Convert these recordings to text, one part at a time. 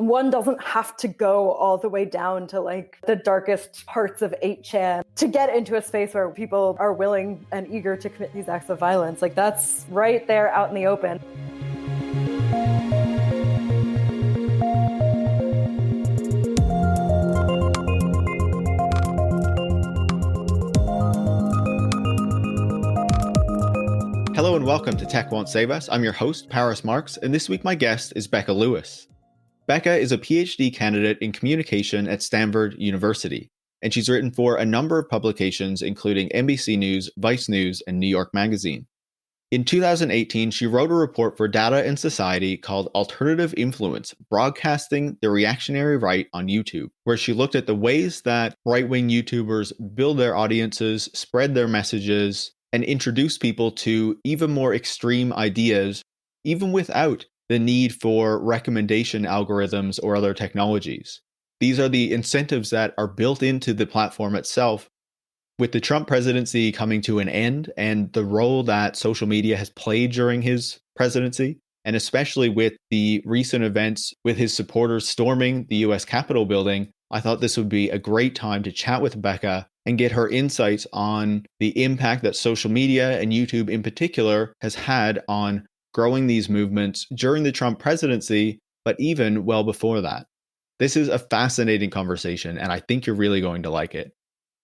one doesn't have to go all the way down to like the darkest parts of 8chan to get into a space where people are willing and eager to commit these acts of violence. Like that's right there out in the open. Hello and welcome to Tech Won't Save Us. I'm your host, Paris Marks, and this week my guest is Becca Lewis. Becca is a PhD candidate in communication at Stanford University, and she's written for a number of publications including NBC News, Vice News, and New York Magazine. In 2018, she wrote a report for Data and Society called Alternative Influence, Broadcasting the Reactionary Right on YouTube, where she looked at the ways that right-wing YouTubers build their audiences, spread their messages, and introduce people to even more extreme ideas, even without the need for recommendation algorithms or other technologies. These are the incentives that are built into the platform itself. With the Trump presidency coming to an end and the role that social media has played during his presidency, and especially with the recent events with his supporters storming the US Capitol building, I thought this would be a great time to chat with Becca and get her insights on the impact that social media and YouTube in particular has had on growing these movements during the Trump presidency, but even well before that. This is a fascinating conversation, and I think you're really going to like it.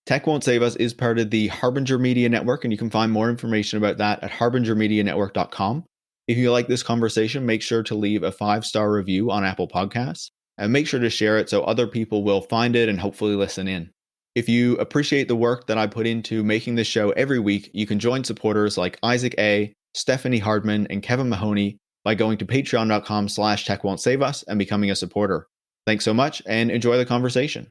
Tech Won't Save Us is part of the Harbinger Media Network, and you can find more information about that at harbingermedianetwork.com. If you like this conversation, make sure to leave a 5-star review on Apple Podcasts, and make sure to share it so other people will find it and hopefully listen in. If you appreciate the work that I put into making this show every week, you can join supporters like Isaac A., Stephanie Hardman, and Kevin Mahoney by going to patreon.com/techwon'tsaveus and becoming a supporter. Thanks so much and enjoy the conversation.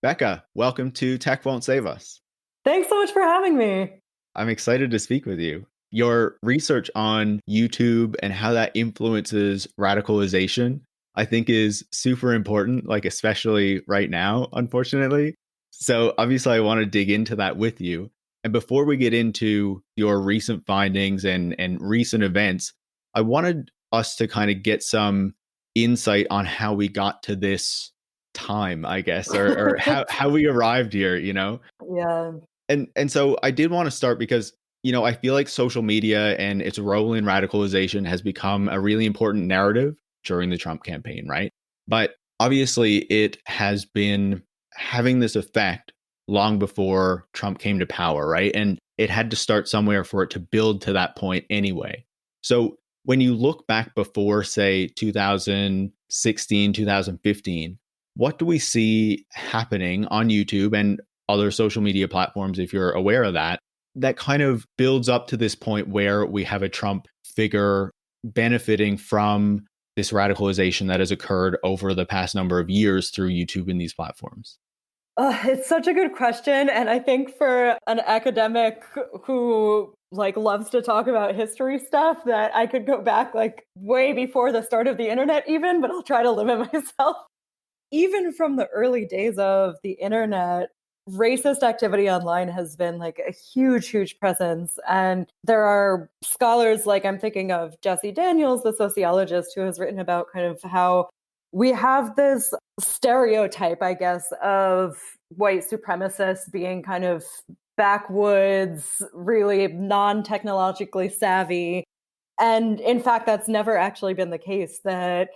Becca, welcome to Tech Won't Save Us. Thanks so much for having me. I'm excited to speak with you. Your research on YouTube and how that influences radicalization, I think is super important, like especially right now, unfortunately. So obviously I want to dig into that with you. And before we get into your recent findings and recent events, I wanted us to kind of get some insight on how we got to this time, I guess, or how we arrived here, you know? Yeah. And so I did want to start because, you know, I feel like social media and its role in radicalization has become a really important narrative during the Trump campaign, right? But obviously it has been having this effect long before Trump came to power, right? And it had to start somewhere for it to build to that point anyway. So when you look back before, say, 2016, 2015, what do we see happening on YouTube and other social media platforms, if you're aware of that, that kind of builds up to this point where we have a Trump figure benefiting from this radicalization that has occurred over the past number of years through YouTube and these platforms? It's such a good question. And I think for an academic who loves to talk about history stuff, that I could go back way before the start of the internet even, but I'll try to limit myself. Even from the early days of the internet, racist activity online has been a huge, huge presence. And there are scholars I'm thinking of Jesse Daniels, the sociologist, who has written about kind of how we have this stereotype, I guess, of white supremacists being kind of backwoods, really non-technologically savvy. And in fact, that's never actually been the case, that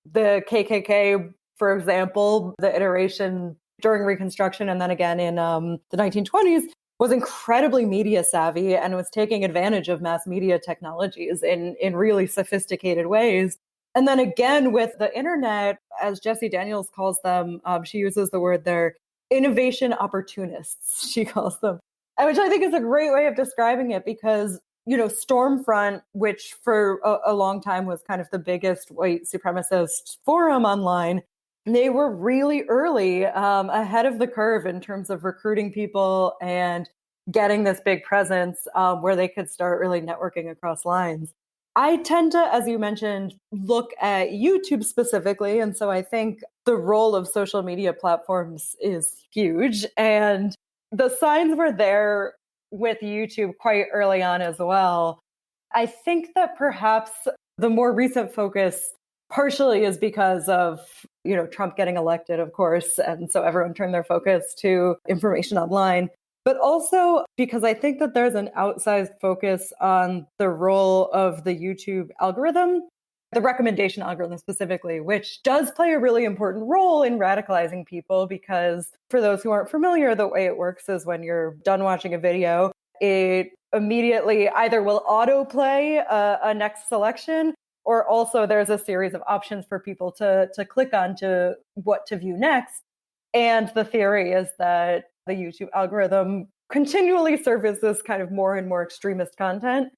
the KKK, for example, the iteration during Reconstruction and then again in the 1920s, was incredibly media savvy and was taking advantage of mass media technologies in really sophisticated ways. And then again, with the internet, as Jessie Daniels calls them, she uses the word there, innovation opportunists, she calls them, which I think is a great way of describing it because, you know, Stormfront, which for a long time was kind of the biggest white supremacist forum online, they were really early, ahead of the curve in terms of recruiting people and getting this big presence where they could start really networking across lines. I tend to, as you mentioned, look at YouTube specifically. And so I think the role of social media platforms is huge. And the signs were there with YouTube quite early on as well. I think that perhaps the more recent focus partially is because of, Trump getting elected, of course. And so everyone turned their focus to information online. But also because I think that there's an outsized focus on the role of the YouTube algorithm, the recommendation algorithm specifically, which does play a really important role in radicalizing people. Because for those who aren't familiar, the way it works is when you're done watching a video, it immediately either will autoplay a next selection, or also there's a series of options for people to click on to what to view next. And the theory is that the YouTube algorithm continually surfaces kind of more and more extremist content,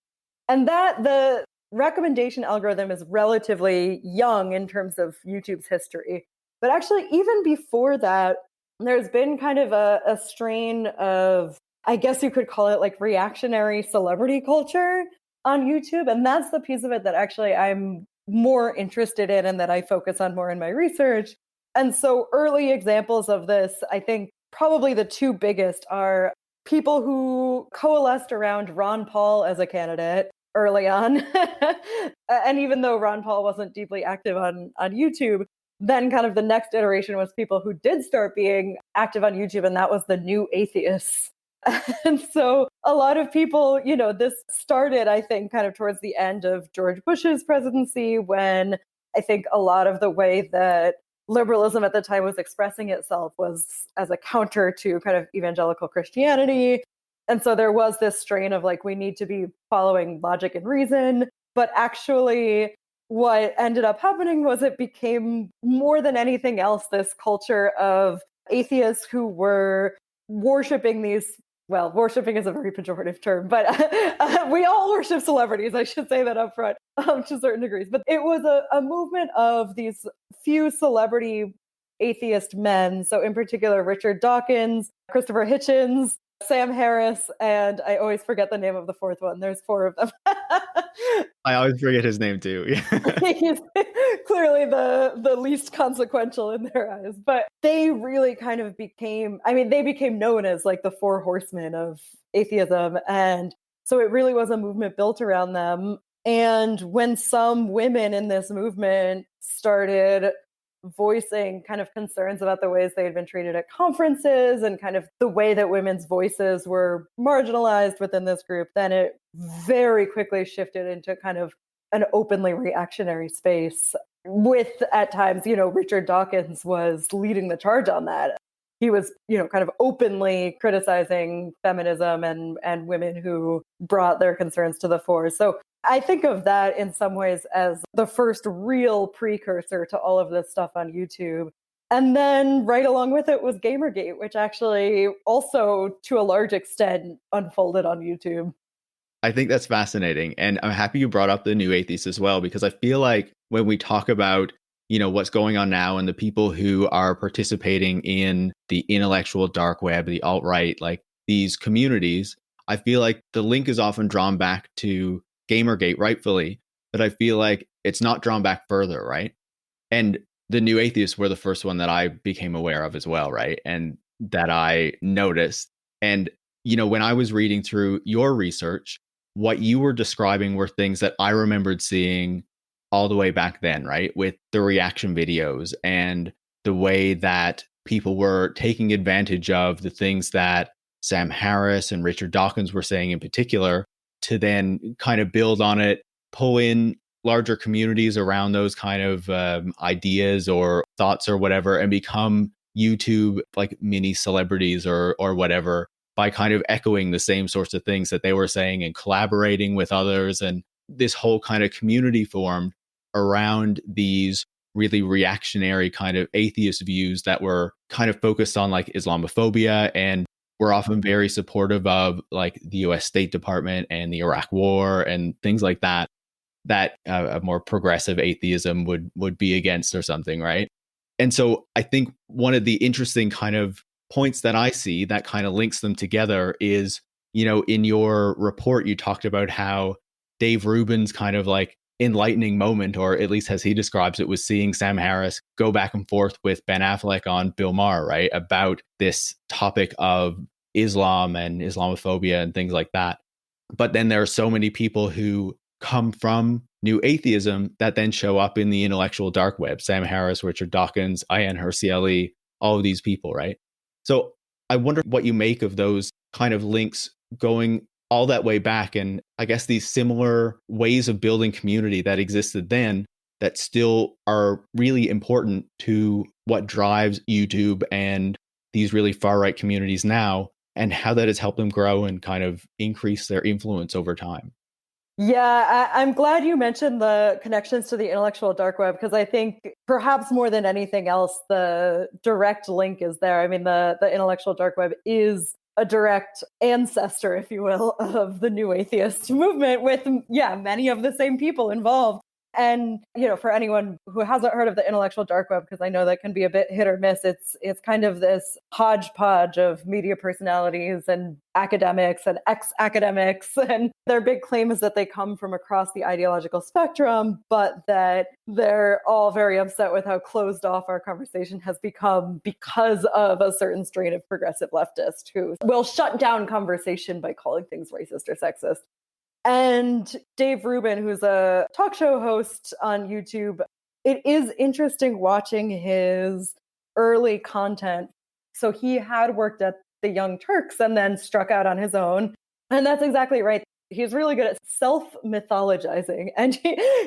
and that the recommendation algorithm is relatively young in terms of YouTube's history. But actually, even before that, there's been kind of a strain of, I guess you could call it like reactionary celebrity culture on YouTube. And that's the piece of it that actually I'm more interested in and that I focus on more in my research. And so early examples of this, I think probably the two biggest are people who coalesced around Ron Paul as a candidate early on. And even though Ron Paul wasn't deeply active on YouTube, then kind of the next iteration was people who did start being active on YouTube, and that was the new atheists. And so a lot of people, this started, I think, kind of towards the end of George Bush's presidency, when I think a lot of the way that liberalism at the time was expressing itself was as a counter to kind of evangelical Christianity. And so there was this strain of like, we need to be following logic and reason. But actually, what ended up happening was it became more than anything else this culture of atheists who were worshiping these. Well, worshiping is a very pejorative term, but we all worship celebrities. I should say that up front to certain degrees. But it was a movement of these few celebrity atheist men. So in particular, Richard Dawkins, Christopher Hitchens, Sam Harris, and I always forget the name of the fourth one. There's four of them. I always forget his name too. He's clearly the least consequential in their eyes. But they really kind of became known as like the four horsemen of atheism. And so it really was a movement built around them. And when some women in this movement started voicing kind of concerns about the ways they had been treated at conferences and kind of the way that women's voices were marginalized within this group, then it very quickly shifted into kind of an openly reactionary space with, at times, Richard Dawkins was leading the charge on that. He was, kind of openly criticizing feminism and women who brought their concerns to the fore. So I think of that in some ways as the first real precursor to all of this stuff on YouTube. And then right along with it was Gamergate, which actually also to a large extent unfolded on YouTube. I think that's fascinating. And I'm happy you brought up the new atheists as well, because I feel like when we talk about, what's going on now and the people who are participating in the intellectual dark web, the alt-right, like these communities, I feel like the link is often drawn back to Gamergate, rightfully, but I feel like it's not drawn back further, right? And the new atheists were the first one that I became aware of as well, right? And that I noticed. And, when I was reading through your research, what you were describing were things that I remembered seeing all the way back then, right? With the reaction videos and the way that people were taking advantage of the things that Sam Harris and Richard Dawkins were saying in particular, to then kind of build on it, pull in larger communities around those kind of ideas or thoughts or whatever, and become YouTube like mini celebrities or whatever, by kind of echoing the same sorts of things that they were saying and collaborating with others. And this whole kind of community formed around these really reactionary kind of atheist views that were kind of focused on like Islamophobia, and were often very supportive of like the US State Department and the Iraq War and things like that, that a more progressive atheism would be against or something, right? And so I think one of the interesting kind of points that I see that kind of links them together is, in your report, you talked about how Dave Rubin's kind of like enlightening moment, or at least as he describes it, was seeing Sam Harris go back and forth with Ben Affleck on Bill Maher, right? About this topic of Islam and Islamophobia and things like that. But then there are so many people who come from New Atheism that then show up in the intellectual dark web. Sam Harris, Richard Dawkins, Ian Hercieli, all of these people, right? So I wonder what you make of those kind of links going all that way back, and I guess these similar ways of building community that existed then that still are really important to what drives YouTube and these really far-right communities now, and how that has helped them grow and kind of increase their influence over time. Yeah, I'm glad you mentioned the connections to the intellectual dark web, because I think perhaps more than anything else, the direct link is there. I mean, the intellectual dark web is a direct ancestor, if you will, of the new atheist movement with, many of the same people involved. And, for anyone who hasn't heard of the intellectual dark web, because I know that can be a bit hit or miss, it's kind of this hodgepodge of media personalities and academics and ex-academics. And their big claim is that they come from across the ideological spectrum, but that they're all very upset with how closed off our conversation has become because of a certain strain of progressive leftist who will shut down conversation by calling things racist or sexist. And Dave Rubin, who's a talk show host on YouTube, it is interesting watching his early content. So he had worked at the Young Turks and then struck out on his own. And that's exactly right. He's really good at self-mythologizing. And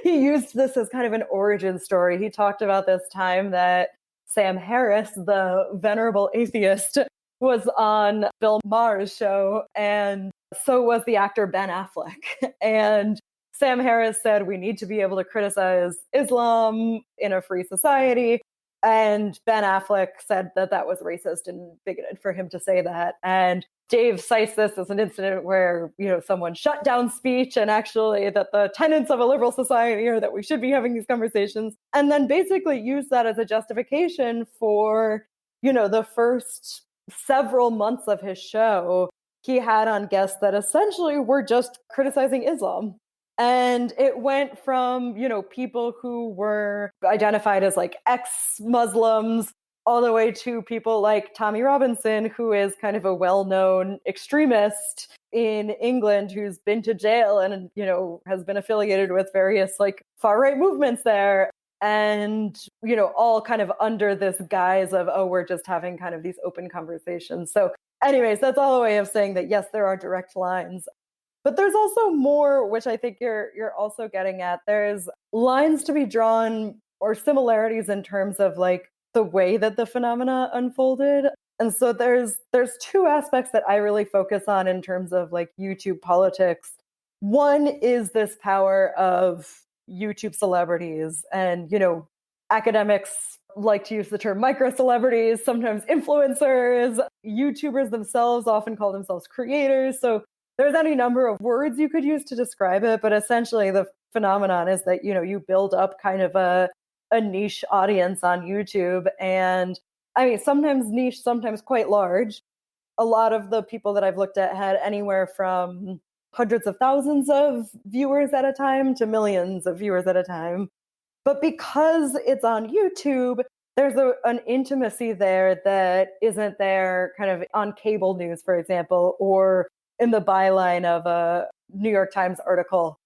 he used this as kind of an origin story. He talked about this time that Sam Harris, the venerable atheist, was on Bill Maher's show, and so was the actor Ben Affleck. And Sam Harris said, we need to be able to criticize Islam in a free society. And Ben Affleck said that that was racist and bigoted for him to say that. And Dave cites this as an incident where, someone shut down speech, and actually that the tenets of a liberal society are that we should be having these conversations, and then basically use that as a justification for, the first several months of his show. He had on guests that essentially were just criticizing Islam. And it went from, people who were identified as like ex-Muslims all the way to people like Tommy Robinson, who is kind of a well-known extremist in England who's been to jail and, has been affiliated with various like far-right movements there. And, all kind of under this guise of, we're just having kind of these open conversations. So anyways, that's all a way of saying that, yes, there are direct lines. But there's also more, which I think you're also getting at. There's lines to be drawn or similarities in terms of like the way that the phenomena unfolded. And so there's two aspects that I really focus on in terms of like YouTube politics. One is this power of YouTube celebrities, and, academics like to use the term micro celebrities, sometimes influencers. YouTubers themselves often call themselves creators. So there's any number of words you could use to describe it, but essentially the phenomenon is that, you build up kind of a niche audience on YouTube. And I mean, sometimes niche, sometimes quite large. A lot of the people that I've looked at had anywhere from hundreds of thousands of viewers at a time to millions of viewers at a time. But because it's on YouTube, there's an intimacy there that isn't there kind of on cable news, for example, or in the byline of a New York Times article.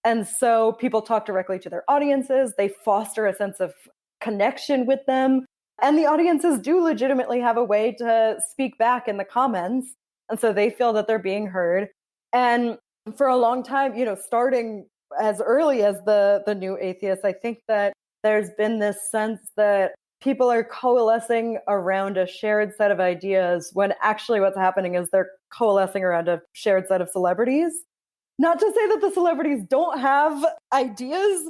And so people talk directly to their audiences. They foster a sense of connection with them. And the audiences do legitimately have a way to speak back in the comments. And so they feel that they're being heard. And for a long time, starting as early as the new atheists, I think that there's been this sense that people are coalescing around a shared set of ideas when actually what's happening is they're coalescing around a shared set of celebrities. Not to say that the celebrities don't have ideas,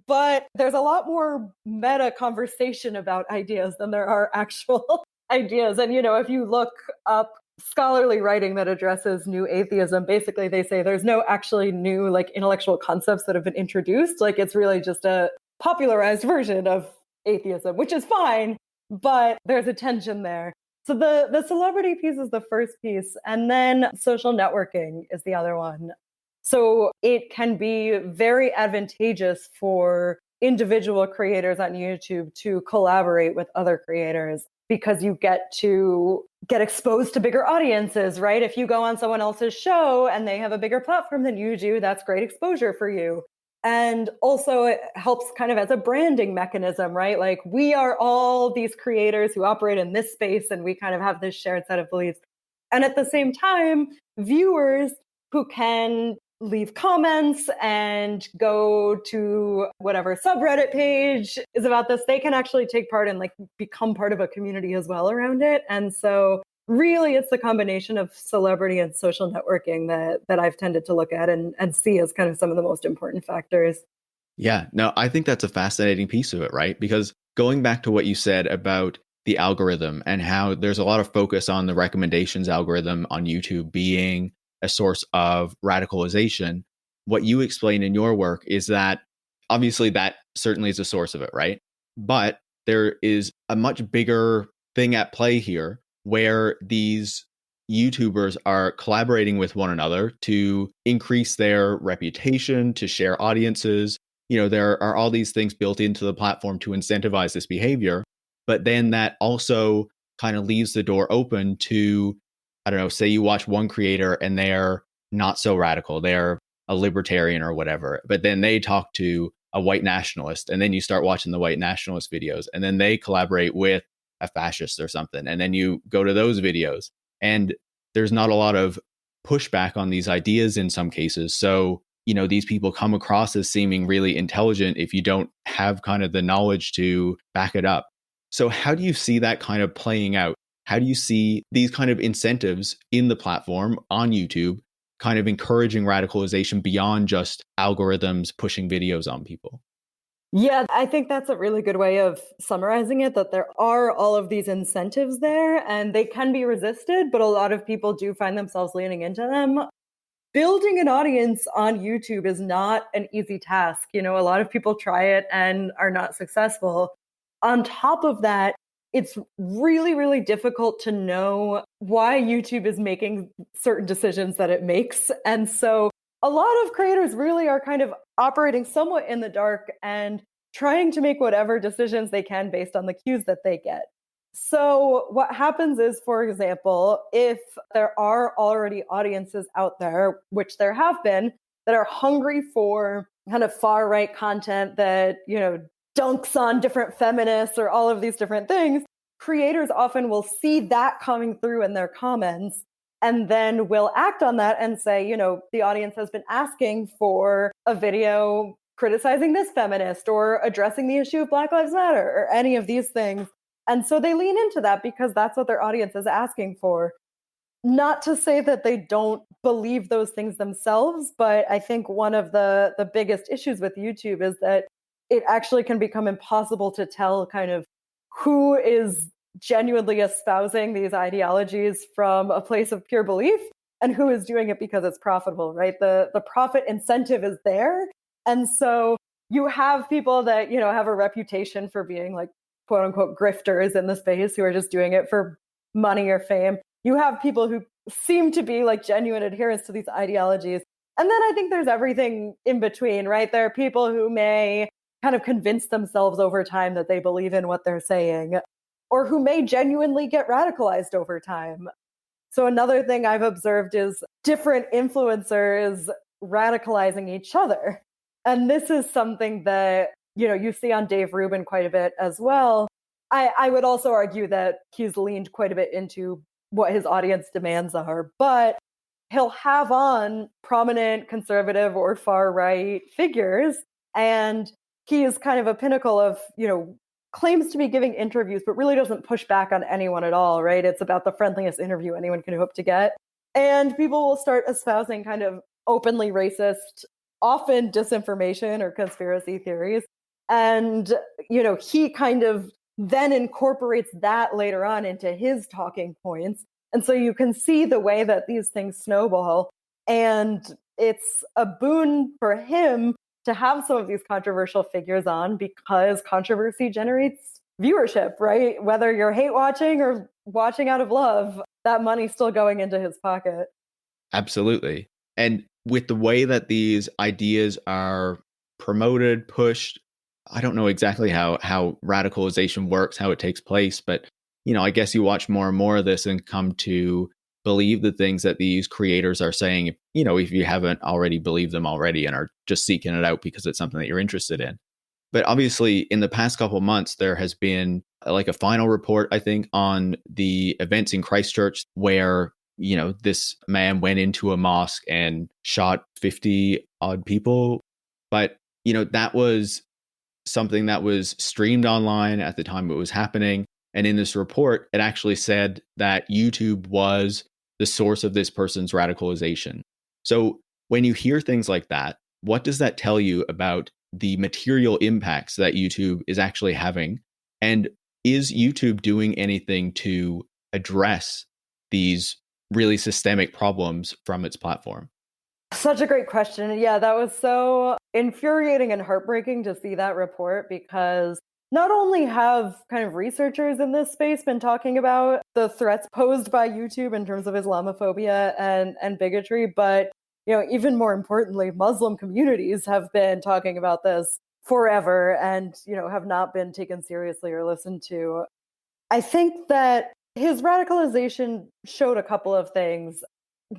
but there's a lot more meta conversation about ideas than there are actual ideas. And, if you look up scholarly writing that addresses new atheism, basically they say there's no actually new like intellectual concepts that have been introduced. Like it's really just a popularized version of atheism, which is fine, but there's a tension there. So the celebrity piece is the first piece, and then social networking is the other one. So it can be very advantageous for individual creators on YouTube to collaborate with other creators because you get to get exposed to bigger audiences, right? If you go on someone else's show and they have a bigger platform than you do, that's great exposure for you. And also it helps kind of as a branding mechanism, right? Like we are all these creators who operate in this space and we kind of have this shared set of beliefs. And at the same time, viewers who can leave comments and go to whatever subreddit page is about this, they can actually take part and like become part of a community as well around it. And so really it's the combination of celebrity and social networking that I've tended to look at and see as kind of some of the most important factors. Yeah, no, I think that's a fascinating piece of it, right? Because going back to what you said about the algorithm and how there's a lot of focus on the recommendations algorithm on YouTube being a source of radicalization, what you explain in your work is that obviously that certainly is a source of it, right? But there is a much bigger thing at play here where these YouTubers are collaborating with one another to increase their reputation, to share audiences. There are all these things built into the platform to incentivize this behavior. But then that also kind of leaves the door open to, I don't know, say you watch one creator and they're not so radical. They're a libertarian or whatever. But then they talk to a white nationalist. And then you start watching the white nationalist videos. And then they collaborate with a fascist or something. And then you go to those videos. And there's not a lot of pushback on these ideas in some cases. So, these people come across as seeming really intelligent if you don't have kind of the knowledge to back it up. So how do you see that kind of playing out? How do you see these kind of incentives in the platform on YouTube kind of encouraging radicalization beyond just algorithms pushing videos on people? Yeah, I think that's a really good way of summarizing it, that there are all of these incentives there and they can be resisted, but a lot of people do find themselves leaning into them. Building an audience on YouTube is not an easy task. A lot of people try it and are not successful. On top of that, it's really, really difficult to know why YouTube is making certain decisions that it makes. And so a lot of creators really are kind of operating somewhat in the dark and trying to make whatever decisions they can based on the cues that they get. So, what happens is, for example, if there are already audiences out there, which there have been, that are hungry for kind of far right content that, dunks on different feminists or all of these different things, creators often will see that coming through in their comments and then will act on that and say, the audience has been asking for a video criticizing this feminist or addressing the issue of Black Lives Matter or any of these things. And so they lean into that because that's what their audience is asking for. Not to say that they don't believe those things themselves, but I think one of the biggest issues with YouTube is that it actually can become impossible to tell kind of who is genuinely espousing these ideologies from a place of pure belief and who is doing it because it's profitable, right? The profit incentive is there. And so you have people that, have a reputation for being like, quote unquote, grifters in the space who are just doing it for money or fame. You have people who seem to be like genuine adherents to these ideologies. And then I think there's everything in between, right? There are people who may kind of convince themselves over time that they believe in what they're saying, or who may genuinely get radicalized over time. So another thing I've observed is different influencers radicalizing each other. And this is something that, you see on Dave Rubin quite a bit as well. I would also argue that he's leaned quite a bit into what his audience demands are, but he'll have on prominent conservative or far right figures. And he is kind of a pinnacle of, claims to be giving interviews, but really doesn't push back on anyone at all, right? It's about the friendliest interview anyone can hope to get. And people will start espousing kind of openly racist, often disinformation or conspiracy theories. And, he kind of then incorporates that later on into his talking points. And so you can see the way that these things snowball. And it's a boon for him to have some of these controversial figures on because controversy generates viewership, right? Whether you're hate watching or watching out of love, that money's still going into his pocket. Absolutely. And with the way that these ideas are promoted, pushed, I don't know exactly how radicalization works, how it takes place, but I guess you watch more and more of this and come to believe the things that these creators are saying, if you haven't already believed them already and are just seeking it out because it's something that you're interested in. But obviously, in the past couple of months, there has been like a final report, I think, on the events in Christchurch where, this man went into a mosque and shot 50 odd people. But, that was something that was streamed online at the time it was happening. And in this report, it actually said that YouTube was the source of this person's radicalization. So when you hear things like that, what does that tell you about the material impacts that YouTube is actually having? And is YouTube doing anything to address these really systemic problems from its platform? Such a great question. Yeah, that was so infuriating and heartbreaking to see that report, because not only have kind of researchers in this space been talking about the threats posed by YouTube in terms of Islamophobia and bigotry, but even more importantly, Muslim communities have been talking about this forever and have not been taken seriously or listened to. I think that his radicalization showed a couple of things.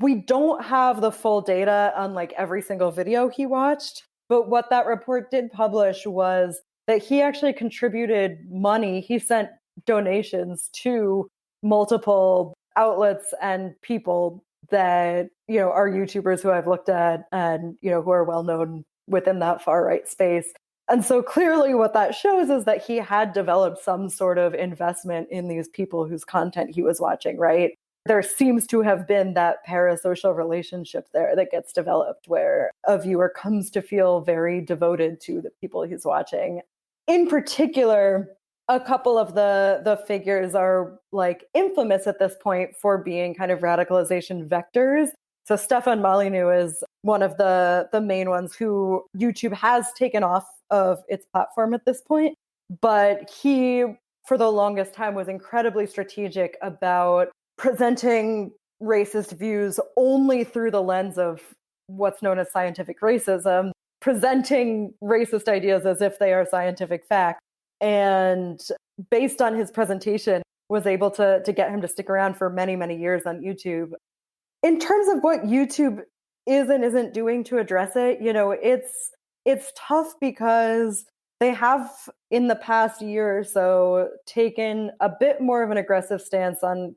We don't have the full data on like every single video he watched, but what that report did publish was that he actually contributed money. He sent donations to multiple outlets and people that are YouTubers who I've looked at and who are well known within that far right space. And so clearly what that shows is that he had developed some sort of investment in these people whose content he was watching, right? There seems to have been that parasocial relationship there that gets developed where a viewer comes to feel very devoted to the people he's watching. In particular, a couple of the figures are like infamous at this point for being kind of radicalization vectors. So Stefan Molyneux is one of the main ones who YouTube has taken off of its platform at this point. But he, for the longest time, was incredibly strategic about presenting racist views only through the lens of what's known as scientific racism, presenting racist ideas as if they are scientific fact. And based on his presentation, was able to get him to stick around for many, many years on YouTube. In terms of what YouTube is and isn't doing to address it, it's tough because they have in the past year or so taken a bit more of an aggressive stance on,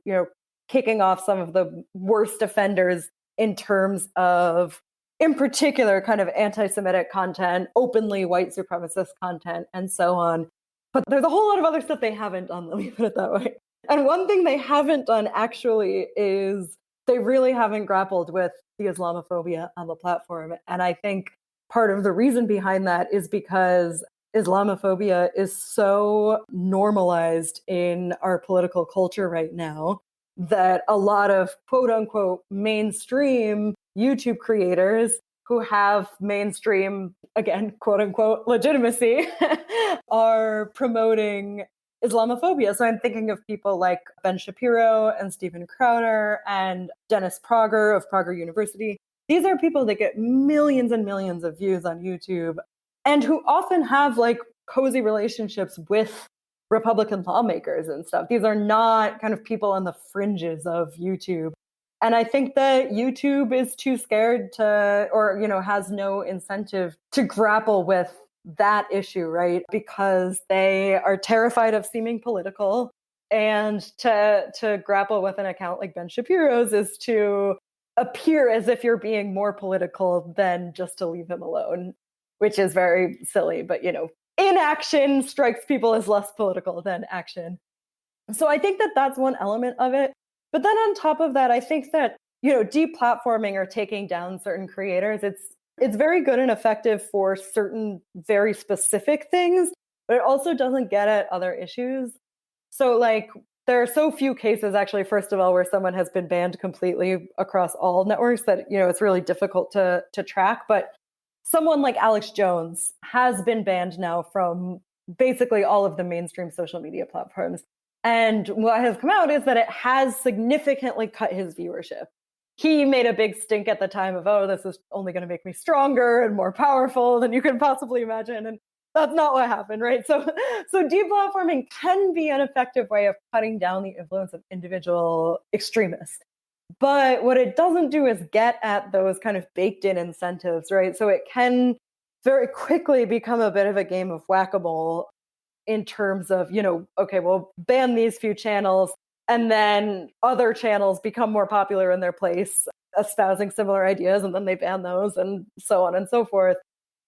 kicking off some of the worst offenders in terms of, in particular, kind of anti-Semitic content, openly white supremacist content, and so on. But there's a whole lot of other stuff they haven't done, let me put it that way. And one thing they haven't done actually is they really haven't grappled with the Islamophobia on the platform. And I think part of the reason behind that is because Islamophobia is so normalized in our political culture right now that a lot of quote unquote mainstream YouTube creators who have mainstream, again, quote unquote, legitimacy are promoting Islamophobia. So I'm thinking of people like Ben Shapiro and Steven Crowder and Dennis Prager of Prager University. These are people that get millions and millions of views on YouTube and who often have like cozy relationships with Republican lawmakers and stuff. These are not kind of people on the fringes of YouTube. And I think that YouTube is too scared to, or, has no incentive to grapple with that issue, right? Because they are terrified of seeming political. And to grapple with an account like Ben Shapiro's is to appear as if you're being more political than just to leave him alone, which is very silly. But, inaction strikes people as less political than action. So I think that that's one element of it. But then on top of that, I think that, deplatforming or taking down certain creators, it's very good and effective for certain very specific things, but it also doesn't get at other issues. So like there are so few cases actually, first of all, where someone has been banned completely across all networks that, it's really difficult to track. But someone like Alex Jones has been banned now from basically all of the mainstream social media platforms. And what has come out is that it has significantly cut his viewership. He made a big stink at the time of, oh, this is only going to make me stronger and more powerful than you can possibly imagine. And that's not what happened, right? So deplatforming can be an effective way of cutting down the influence of individual extremists. But what it doesn't do is get at those kind of baked in incentives, right? So it can very quickly become a bit of a game of whack-a-mole in terms of, okay, we'll ban these few channels, and then other channels become more popular in their place, espousing similar ideas, and then they ban those, and so on and so forth.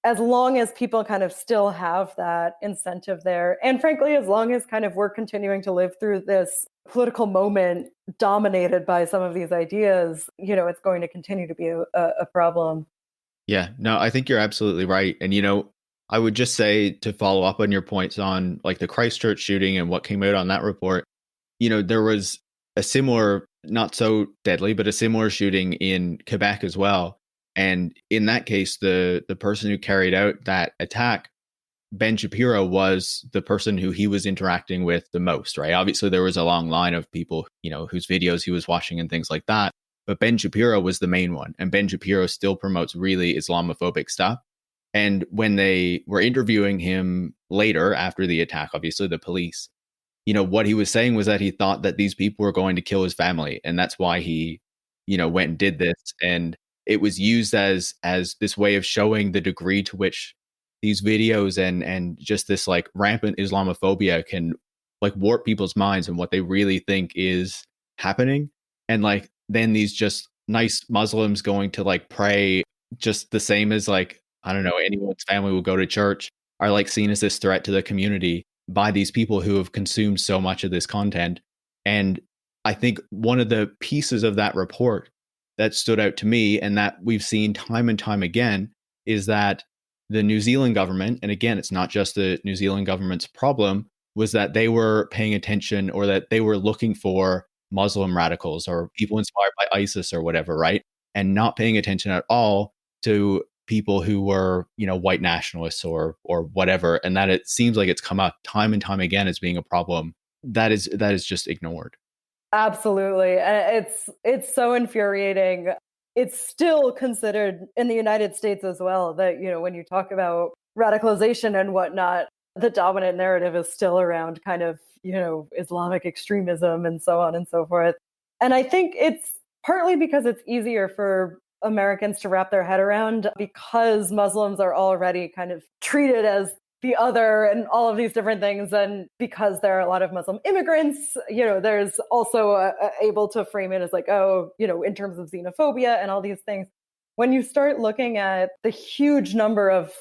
As long as people kind of still have that incentive there, and frankly, as long as kind of we're continuing to live through this political moment dominated by some of these ideas, it's going to continue to be a problem. Yeah, no, I think you're absolutely right. And, I would just say to follow up on your points on like the Christchurch shooting and what came out on that report, there was a similar, not so deadly, but a similar shooting in Quebec as well. And in that case, the person who carried out that attack, Ben Shapiro, was the person who he was interacting with the most, right? Obviously, there was a long line of people, whose videos he was watching and things like that. But Ben Shapiro was the main one. And Ben Shapiro still promotes really Islamophobic stuff. And when they were interviewing him later after the attack, obviously the police, what he was saying was that he thought that these people were going to kill his family. And that's why he, went and did this. And it was used as this way of showing the degree to which these videos and just this like rampant Islamophobia can like warp people's minds and what they really think is happening. And like then these just nice Muslims going to like pray just the same as like, I don't know, anyone's family will go to church, are like seen as this threat to the community by these people who have consumed so much of this content. And I think one of the pieces of that report that stood out to me and that we've seen time and time again is that the New Zealand government, and again, it's not just the New Zealand government's problem, was that they were paying attention or that they were looking for Muslim radicals or people inspired by ISIS or whatever, right? And not paying attention at all to people who were, white nationalists or whatever. And that it seems like it's come up time and time again as being a problem that is just ignored. Absolutely. And it's so infuriating. It's still considered in the United States as well that, when you talk about radicalization and whatnot, the dominant narrative is still around kind of, Islamic extremism and so on and so forth. And I think it's partly because it's easier for Americans to wrap their head around because Muslims are already kind of treated as the other and all of these different things. And because there are a lot of Muslim immigrants, there's also able to frame it as like, oh, in terms of xenophobia and all these things. When you start looking at the huge number of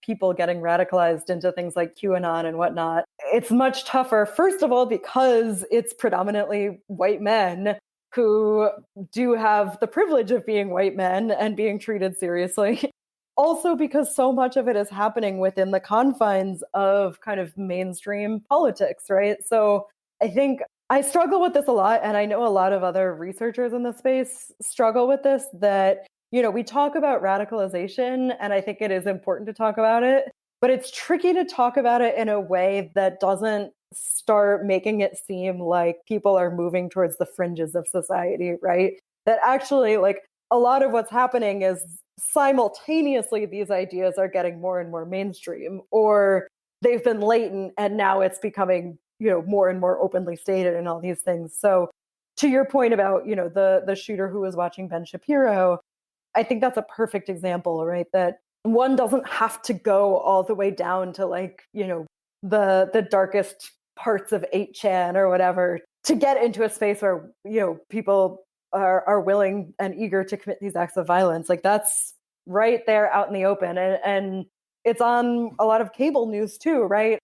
people getting radicalized into things like QAnon and whatnot, it's much tougher, first of all, because it's predominantly white men who do have the privilege of being white men and being treated seriously. Also, because so much of it is happening within the confines of kind of mainstream politics, right? So I think I struggle with this a lot, and I know a lot of other researchers in the space struggle with this, that, we talk about radicalization, and I think it is important to talk about it, but it's tricky to talk about it in a way that doesn't start making it seem like people are moving towards the fringes of society, right? That actually, like, a lot of what's happening is simultaneously these ideas are getting more and more mainstream, or they've been latent and now it's becoming, more and more openly stated and all these things. So to your point about, the shooter who was watching Ben Shapiro, I think that's a perfect example, right? That one doesn't have to go all the way down to like, the darkest parts of 8chan or whatever to get into a space where, people are willing and eager to commit these acts of violence. Like that's right there out in the open. And it's on a lot of cable news too, right?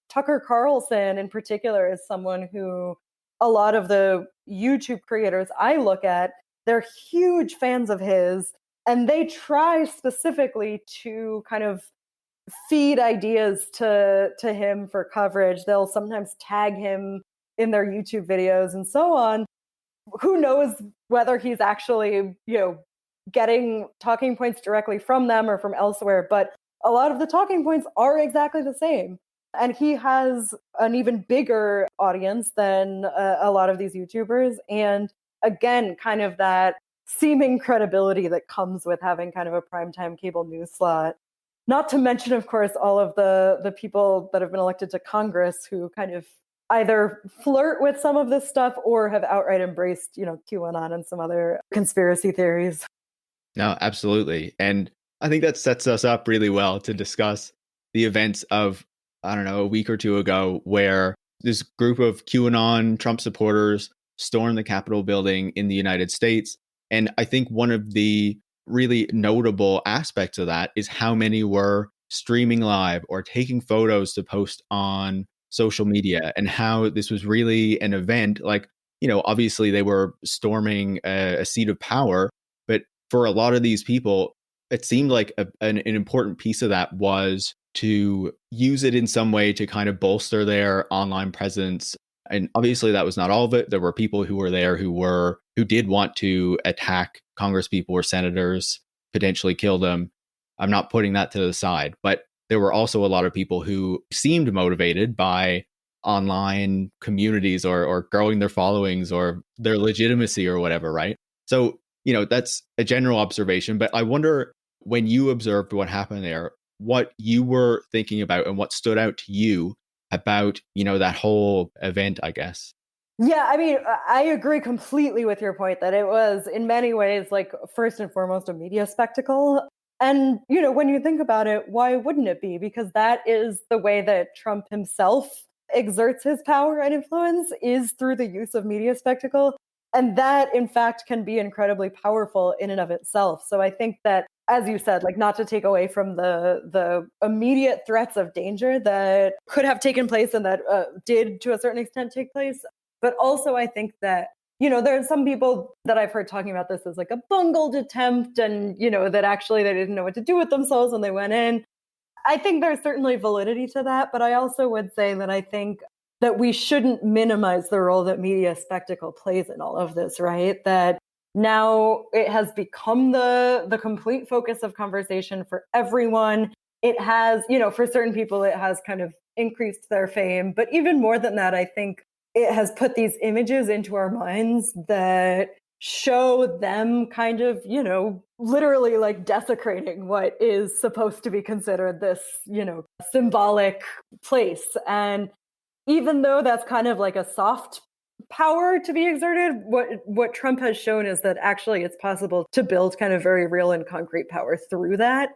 Tucker Carlson in particular is someone who a lot of the YouTube creators I look at, they're huge fans of his, and they try specifically to kind of feed ideas to him for coverage. They'll sometimes tag him in their YouTube videos and so on. Who knows whether he's actually, getting talking points directly from them or from elsewhere, but a lot of the talking points are exactly the same. And he has an even bigger audience than a lot of these YouTubers. And again, kind of that seeming credibility that comes with having kind of a primetime cable news slot. Not to mention, of course, all of the people that have been elected to Congress who kind of either flirt with some of this stuff or have outright embraced, QAnon and some other conspiracy theories. No, absolutely. And I think that sets us up really well to discuss the events of, I don't know, a week or two ago, where this group of QAnon Trump supporters stormed the Capitol building in the United States. And I think one of the really notable aspects of that is how many were streaming live or taking photos to post on social media, and how this was really an event. Like, obviously they were storming a seat of power, but for a lot of these people, it seemed like an important piece of that was to use it in some way to kind of bolster their online presence. And obviously that was not all of it. There were people who were there who did want to attack congresspeople or senators, potentially kill them. I'm not putting that to the side, but there were also a lot of people who seemed motivated by online communities or growing their followings or their legitimacy or whatever, right? So, that's a general observation, but I wonder, when you observed what happened there, what you were thinking about and what stood out to you about, that whole event, I guess. Yeah, I mean, I agree completely with your point that it was in many ways, like, first and foremost, a media spectacle. And, when you think about it, why wouldn't it be? Because that is the way that Trump himself exerts his power and influence, is through the use of media spectacle. And that, in fact, can be incredibly powerful in and of itself. So I think that, as you said, like, not to take away from the immediate threats of danger that could have taken place and that did to a certain extent take place, but also I think that, there are some people that I've heard talking about this as like a bungled attempt, and, that actually they didn't know what to do with themselves when they went in. I think there's certainly validity to that, but I also would say that I think that we shouldn't minimize the role that media spectacle plays in all of this, right? That now it has become the complete focus of conversation for everyone. It has, for certain people, it has kind of increased their fame. But even more than that, I think it has put these images into our minds that show them kind of, literally like desecrating what is supposed to be considered this, symbolic place. And even though that's kind of like a soft power to be exerted, what Trump has shown is that actually it's possible to build kind of very real and concrete power through that.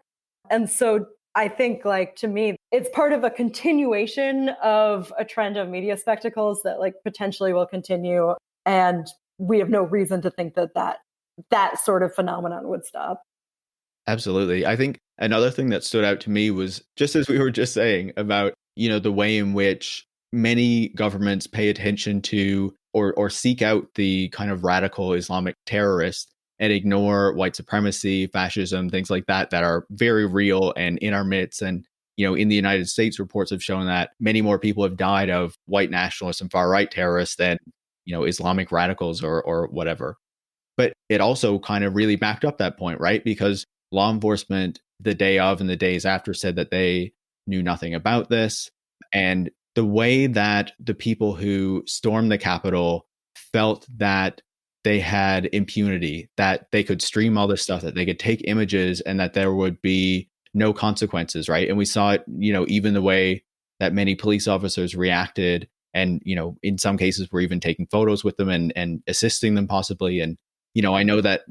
And so I think, like, to me, it's part of a continuation of a trend of media spectacles that, like, potentially will continue. And we have no reason to think that sort of phenomenon would stop. Absolutely. I think another thing that stood out to me was, just as we were just saying about, the way in which many governments pay attention to or seek out the kind of radical Islamic terrorists and ignore white supremacy, fascism, things like that are very real and in our midst. And, in the United States, reports have shown that many more people have died of white nationalists and far right terrorists than, Islamic radicals or whatever. But it also kind of really backed up that point, right? Because law enforcement, the day of and the days after, said that they knew nothing about this. And the way that the people who stormed the Capitol felt that they had impunity, that they could stream all this stuff, that they could take images, and that there would be no consequences, right? And we saw it, even the way that many police officers reacted, and, in some cases were even taking photos with them and assisting them possibly. And, I know that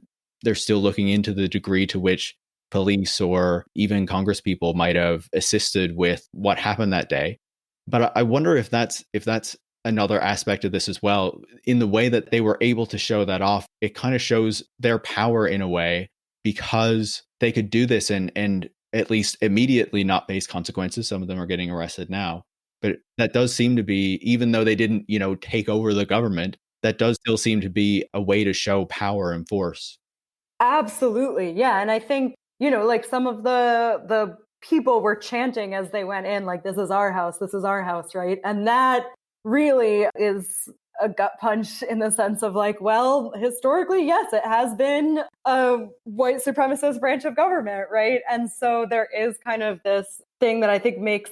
they're still looking into the degree to which police or even congresspeople might have assisted with what happened that day. But I wonder if that's another aspect of this as well. In the way that they were able to show that off, it kind of shows their power in a way, because they could do this and at least immediately not face consequences. Some of them are getting arrested now. But that does seem to be, even though they didn't, take over the government, that does still seem to be a way to show power and force. Absolutely. Yeah. And I think, like, some of the people were chanting as they went in, like, this is our house, right? And that really is a gut punch, in the sense of, like, well, historically, yes, it has been a white supremacist branch of government, right? And so there is kind of this thing that I think makes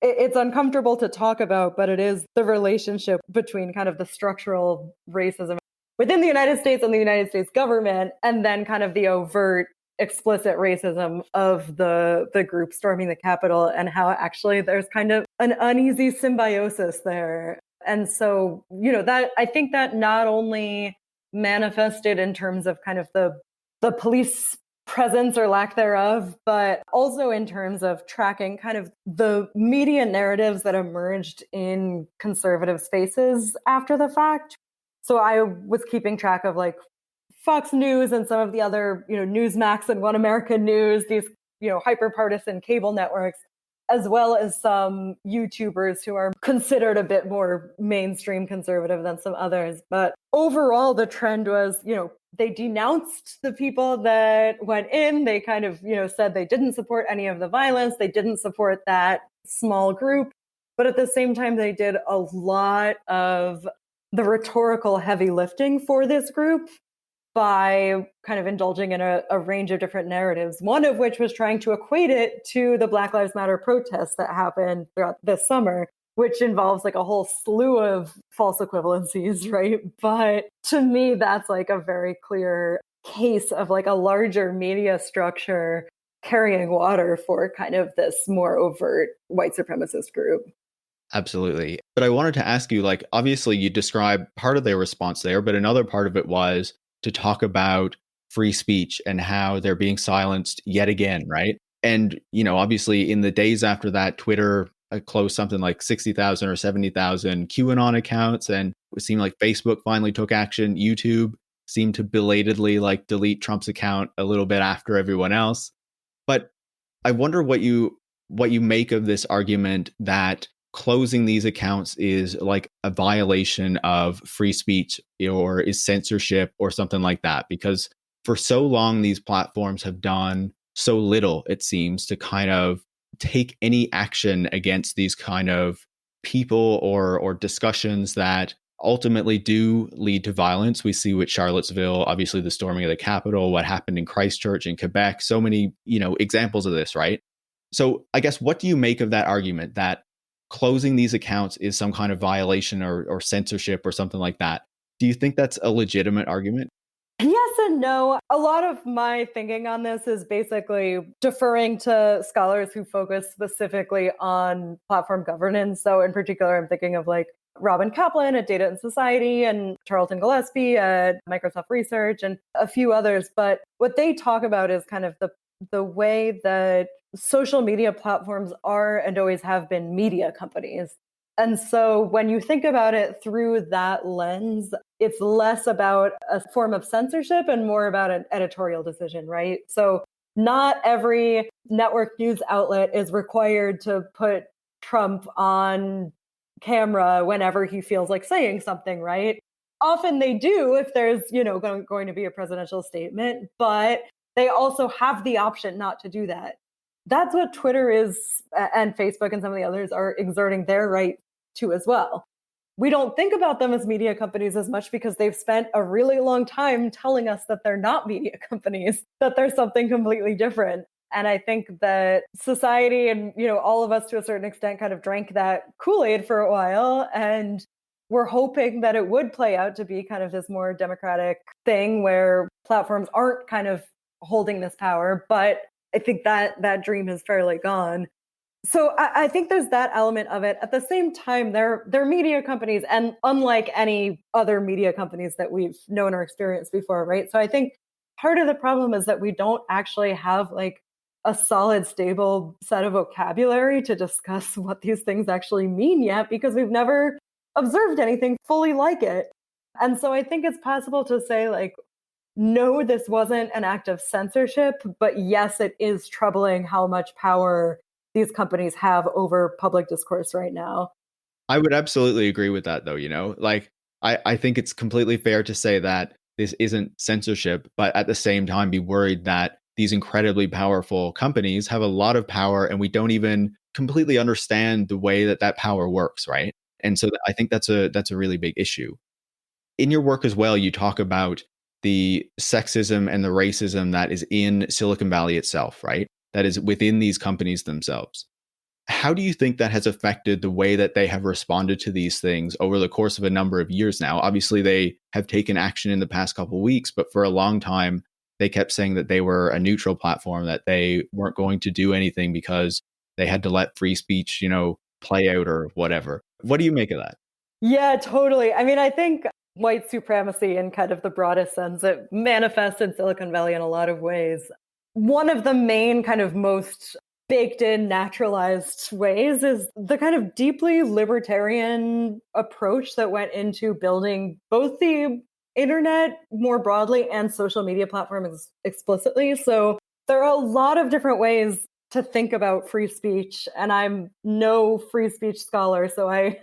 it's uncomfortable to talk about, but it is the relationship between kind of the structural racism within the United States and the United States government, and then kind of the overt, explicit racism of the group storming the Capitol, and how actually there's kind of an uneasy symbiosis there. And so, that I think that not only manifested in terms of kind of the police presence or lack thereof, but also in terms of tracking kind of the media narratives that emerged in conservative spaces after the fact. So I was keeping track of like Fox News and some of the other, Newsmax and One American News, these, hyper partisan cable networks, as well as some YouTubers who are considered a bit more mainstream conservative than some others. But overall, the trend was, they denounced the people that went in. They kind of, said they didn't support any of the violence. They didn't support that small group. But at the same time, they did a lot of the rhetorical heavy lifting for this group by kind of indulging in a range of different narratives, one of which was trying to equate it to the Black Lives Matter protests that happened throughout this summer, which involves like a whole slew of false equivalencies, right? But to me, that's like a very clear case of like a larger media structure carrying water for kind of this more overt white supremacist group. Absolutely. But I wanted to ask you, like, obviously you described part of their response there, but another part of it was to talk about free speech and how they're being silenced yet again, right? And, obviously in the days after that, Twitter closed something like 60,000 or 70,000 QAnon accounts. And it seemed like Facebook finally took action. YouTube seemed to belatedly like delete Trump's account a little bit after everyone else. But I wonder what you make of this argument that closing these accounts is like a violation of free speech or is censorship or something like that. Because for so long, these platforms have done so little, it seems, to kind of take any action against these kind of people or discussions that ultimately do lead to violence. We see with Charlottesville, obviously the storming of the Capitol, what happened in Christchurch in Quebec, so many, examples of this, right? So I guess, what do you make of that argument that closing these accounts is some kind of violation or censorship or something like that? Do you think that's a legitimate argument? Yes and no. A lot of my thinking on this is basically deferring to scholars who focus specifically on platform governance. So in particular, I'm thinking of like Robin Kaplan at Data and Society and Charlton Gillespie at Microsoft Research and a few others. But what they talk about is kind of the way that social media platforms are and always have been media companies. And so when you think about it through that lens, it's less about a form of censorship and more about an editorial decision, right? So not every network news outlet is required to put Trump on camera whenever he feels like saying something, right? Often they do if there's, going to be a presidential statement, but they also have the option not to do that. That's what Twitter is, and Facebook and some of the others are exerting their right to as well. We don't think about them as media companies as much because they've spent a really long time telling us that they're not media companies, that they're something completely different. And I think that society and, all of us to a certain extent kind of drank that Kool-Aid for a while. And we're hoping that it would play out to be kind of this more democratic thing where platforms aren't kind of holding this power. But I think that dream is fairly gone. So I think there's that element of it. At the same time, they're media companies, and unlike any other media companies that we've known or experienced before, right? So I think part of the problem is that we don't actually have like a solid, stable set of vocabulary to discuss what these things actually mean yet, because we've never observed anything fully like it. And so I think it's possible to say like, no, this wasn't an act of censorship, but yes, it is troubling how much power these companies have over public discourse right now. I would absolutely agree with that, though. Like, I think it's completely fair to say that this isn't censorship, but at the same time be worried that these incredibly powerful companies have a lot of power and we don't even completely understand the way that power works, right? And so I think that's a really big issue. In your work as well, you talk about the sexism and the racism that is in Silicon Valley itself, right? That is within these companies themselves. How do you think that has affected the way that they have responded to these things over the course of a number of years now? Obviously, they have taken action in the past couple of weeks, but for a long time, they kept saying that they were a neutral platform, that they weren't going to do anything because they had to let free speech, play out or whatever. What do you make of that? Yeah, totally. I mean, I think white supremacy in kind of the broadest sense, it manifests in Silicon Valley in a lot of ways. One of the main kind of most baked in, naturalized ways is the kind of deeply libertarian approach that went into building both the internet more broadly and social media platforms explicitly. So there are a lot of different ways to think about free speech, and I'm no free speech scholar, so I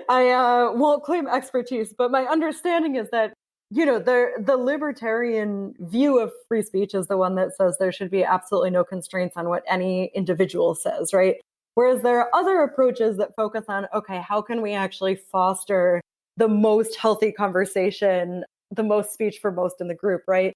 I won't claim expertise. But my understanding is that the libertarian view of free speech is the one that says there should be absolutely no constraints on what any individual says, right? Whereas there are other approaches that focus on, okay, how can we actually foster the most healthy conversation, the most speech for most in the group, right?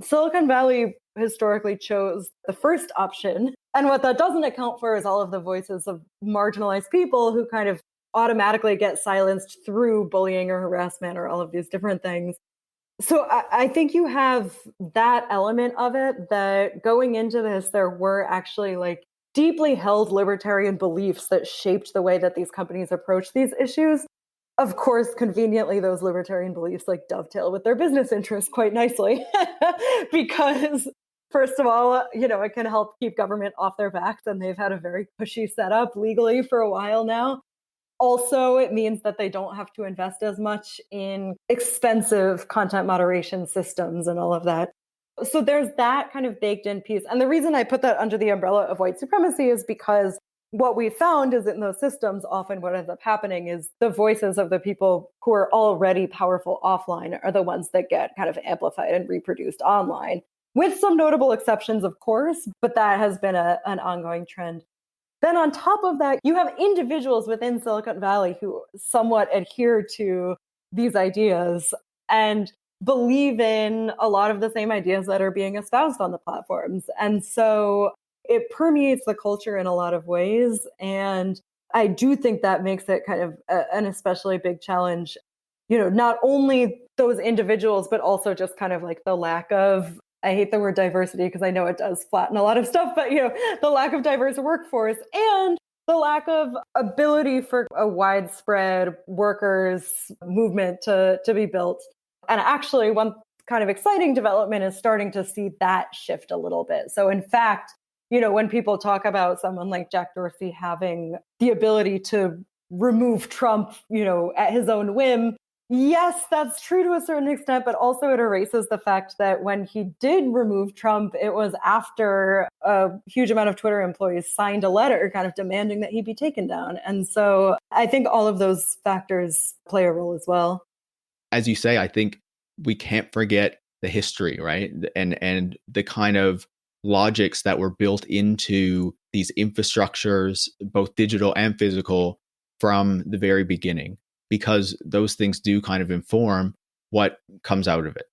Silicon Valley historically chose the first option. And what that doesn't account for is all of the voices of marginalized people who kind of automatically get silenced through bullying or harassment or all of these different things. So I think you have that element of it, that going into this, there were actually like deeply held libertarian beliefs that shaped the way that these companies approach these issues. Of course, conveniently, those libertarian beliefs like dovetail with their business interests quite nicely because, first of all, it can help keep government off their backs, and they've had a very cushy setup legally for a while now. Also, it means that they don't have to invest as much in expensive content moderation systems and all of that. So there's that kind of baked in piece. And the reason I put that under the umbrella of white supremacy is because what we found is that in those systems, often what ends up happening is the voices of the people who are already powerful offline are the ones that get kind of amplified and reproduced online, with some notable exceptions, of course, but that has been an ongoing trend. Then on top of that, you have individuals within Silicon Valley who somewhat adhere to these ideas and believe in a lot of the same ideas that are being espoused on the platforms. And so it permeates the culture in a lot of ways. And I do think that makes it kind of an especially big challenge, not only those individuals, but also just kind of like the lack of, I hate the word diversity because I know it does flatten a lot of stuff, but the lack of diverse workforce and the lack of ability for a widespread workers movement to be built. And actually, one kind of exciting development is starting to see that shift a little bit. So in fact, when people talk about someone like Jack Dorsey having the ability to remove Trump, at his own whim, yes, that's true to a certain extent, but also it erases the fact that when he did remove Trump, it was after a huge amount of Twitter employees signed a letter kind of demanding that he be taken down. And so I think all of those factors play a role as well. As you say, I think we can't forget the history, right? And the kind of logics that were built into these infrastructures, both digital and physical, from the very beginning, because those things do kind of inform what comes out of it.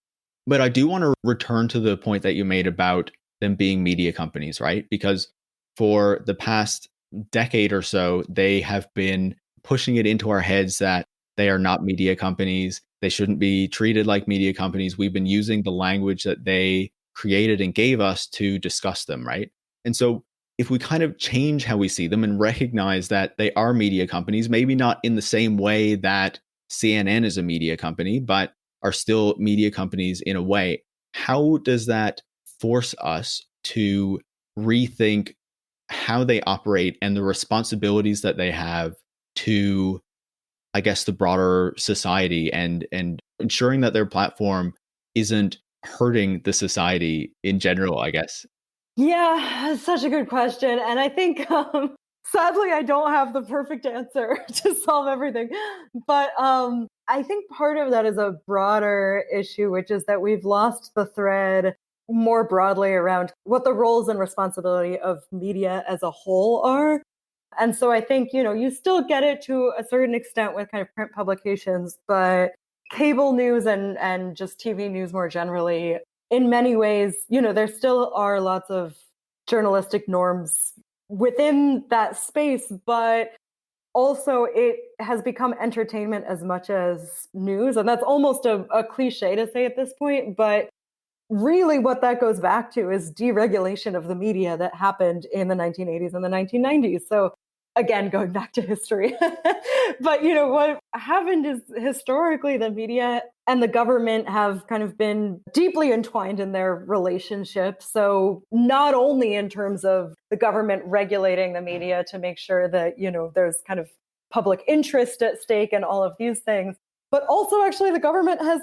But I do want to return to the point that you made about them being media companies, right? Because for the past decade or so, they have been pushing it into our heads that they are not media companies. They shouldn't be treated like media companies. We've been using the language that they created and gave us to discuss them, right? And so if we kind of change how we see them and recognize that they are media companies, maybe not in the same way that CNN is a media company, but are still media companies in a way, how does that force us to rethink how they operate and the responsibilities that they have to, I guess, the broader society and ensuring that their platform isn't hurting the society in general, I guess? Yeah, that's such a good question. And I think, sadly, I don't have the perfect answer to solve everything. But I think part of that is a broader issue, which is that we've lost the thread more broadly around what the roles and responsibility of media as a whole are. And so I think, you still get it to a certain extent with kind of print publications, but cable news and just TV news more generally, in many ways, there still are lots of journalistic norms within that space, but also it has become entertainment as much as news. And that's almost a cliche to say at this point, but really what that goes back to is deregulation of the media that happened in the 1980s and the 1990s. So again, going back to history. But, what happened is historically the media and the government have kind of been deeply entwined in their relationship. So not only in terms of the government regulating the media to make sure that, there's kind of public interest at stake and all of these things, but also actually the government has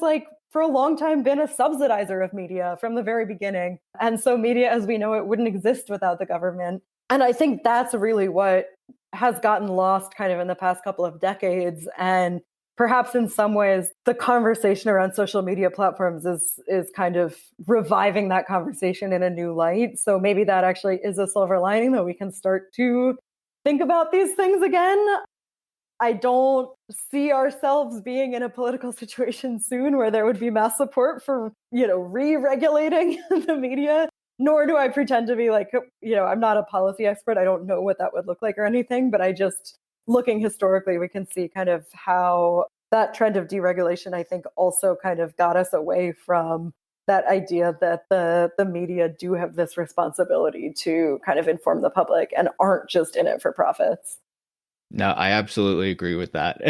for a long time been a subsidizer of media from the very beginning. And so media as we know it wouldn't exist without the government. And I think that's really what has gotten lost kind of in the past couple of decades. And perhaps in some ways, the conversation around social media platforms is kind of reviving that conversation in a new light. So maybe that actually is a silver lining that we can start to think about these things again. I don't see ourselves being in a political situation soon where there would be mass support for, re-regulating the media, nor do I pretend to be I'm not a policy expert. I don't know what that would look like or anything, but I just, looking historically, we can see kind of how that trend of deregulation, I think, also kind of got us away from that idea that the media do have this responsibility to kind of inform the public and aren't just in it for profits. No, I absolutely agree with that.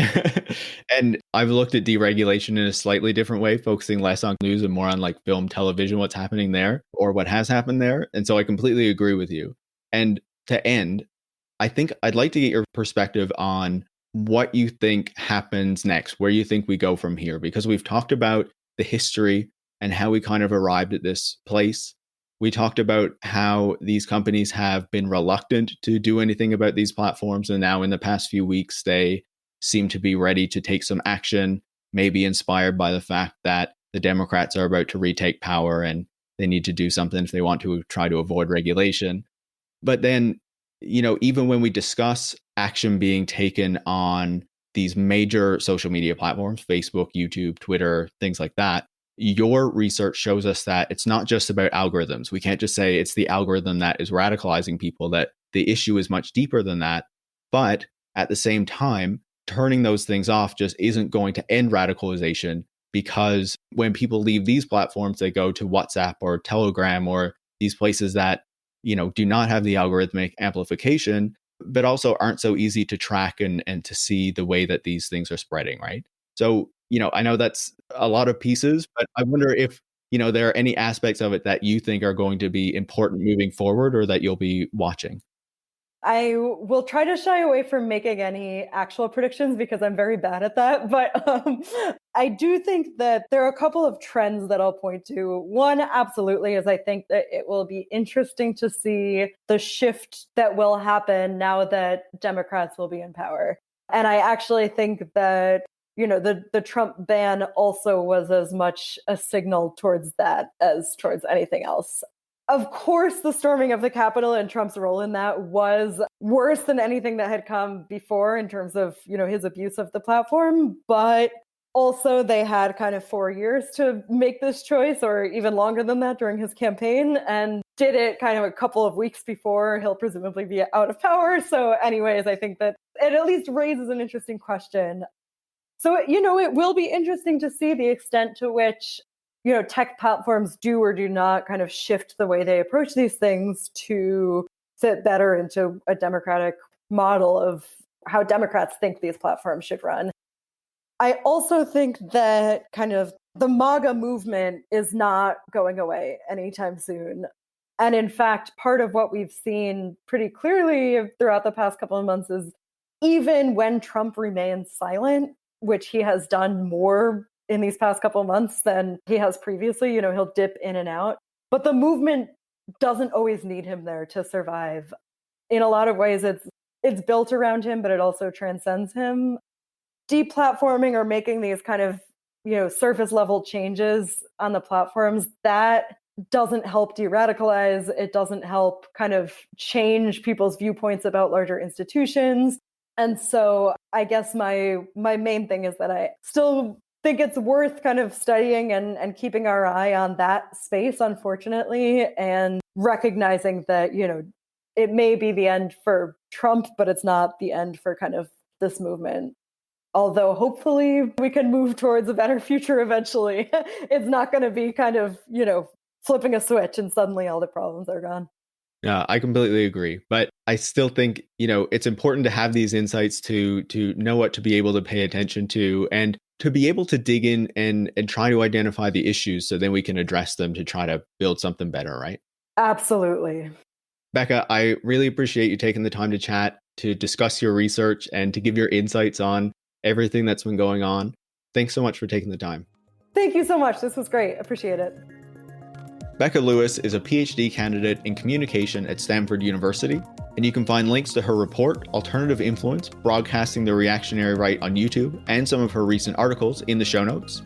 And I've looked at deregulation in a slightly different way, focusing less on news and more on film, television, what's happening there or what has happened there. And so I completely agree with you. And to end, I think I'd like to get your perspective on what you think happens next, where you think we go from here, because we've talked about the history and how we kind of arrived at this place. We talked about how these companies have been reluctant to do anything about these platforms. And now in the past few weeks, they seem to be ready to take some action, maybe inspired by the fact that the Democrats are about to retake power and they need to do something if they want to try to avoid regulation. But then, even when we discuss action being taken on these major social media platforms, Facebook, YouTube, Twitter, things like that, your research shows us that it's not just about algorithms. We can't just say it's the algorithm that is radicalizing people, that the issue is much deeper than that. But at the same time, turning those things off just isn't going to end radicalization, because when people leave these platforms, they go to WhatsApp or Telegram or these places that, do not have the algorithmic amplification, but also aren't so easy to track and to see the way that these things are spreading, right? So, I know that's a lot of pieces, but I wonder if, there are any aspects of it that you think are going to be important moving forward or that you'll be watching. I will try to shy away from making any actual predictions because I'm very bad at that. But I do think that there are a couple of trends that I'll point to. One, absolutely, is I think that it will be interesting to see the shift that will happen now that Democrats will be in power. And I actually think that the Trump ban also was as much a signal towards that as towards anything else. Of course, the storming of the Capitol and Trump's role in that was worse than anything that had come before in terms of, his abuse of the platform. But also they had kind of 4 years to make this choice, or even longer than that during his campaign, and did it kind of a couple of weeks before he'll presumably be out of power. So anyways, I think that it at least raises an interesting question. So, it will be interesting to see the extent to which tech platforms do or do not kind of shift the way they approach these things to fit better into a democratic model of how Democrats think these platforms should run. I also think that kind of the MAGA movement is not going away anytime soon. And in fact, part of what we've seen pretty clearly throughout the past couple of months is even when Trump remains silent, which he has done more in these past couple of months than he has previously, he'll dip in and out. But the movement doesn't always need him there to survive. In a lot of ways, it's built around him, but it also transcends him. Deplatforming or making these kind of, surface level changes on the platforms, that doesn't help de-radicalize. It doesn't help kind of change people's viewpoints about larger institutions. And so I guess my main thing is that I still think it's worth kind of studying and keeping our eye on that space, unfortunately, and recognizing that, it may be the end for Trump, but it's not the end for kind of this movement. Although hopefully we can move towards a better future eventually. It's not going to be kind of, flipping a switch and suddenly all the problems are gone. Yeah, I completely agree. But I still think, it's important to have these insights to know what to be able to pay attention to and to be able to dig in and try to identify the issues so then we can address them to try to build something better, right? Absolutely. Becca, I really appreciate you taking the time to chat, to discuss your research, and to give your insights on everything that's been going on. Thanks so much for taking the time. Thank you so much. This was great. Appreciate it. Becca Lewis is a PhD candidate in communication at Stanford University, and you can find links to her report, Alternative Influence, Broadcasting the Reactionary Right on YouTube, and some of her recent articles in the show notes.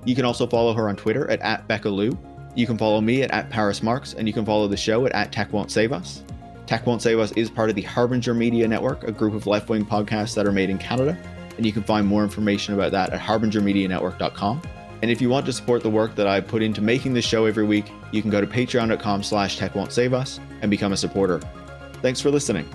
You can also follow her on Twitter at @BeccaLou. You can follow me at @ParisMarks, and you can follow the show at @TechWon'tSaveUs. Tech Won't Save Us is part of the Harbinger Media Network, a group of left-wing podcasts that are made in Canada, and you can find more information about that at harbingermedianetwork.com. And if you want to support the work that I put into making this show every week, you can go to patreon.com/techwon'tsaveus and become a supporter. Thanks for listening.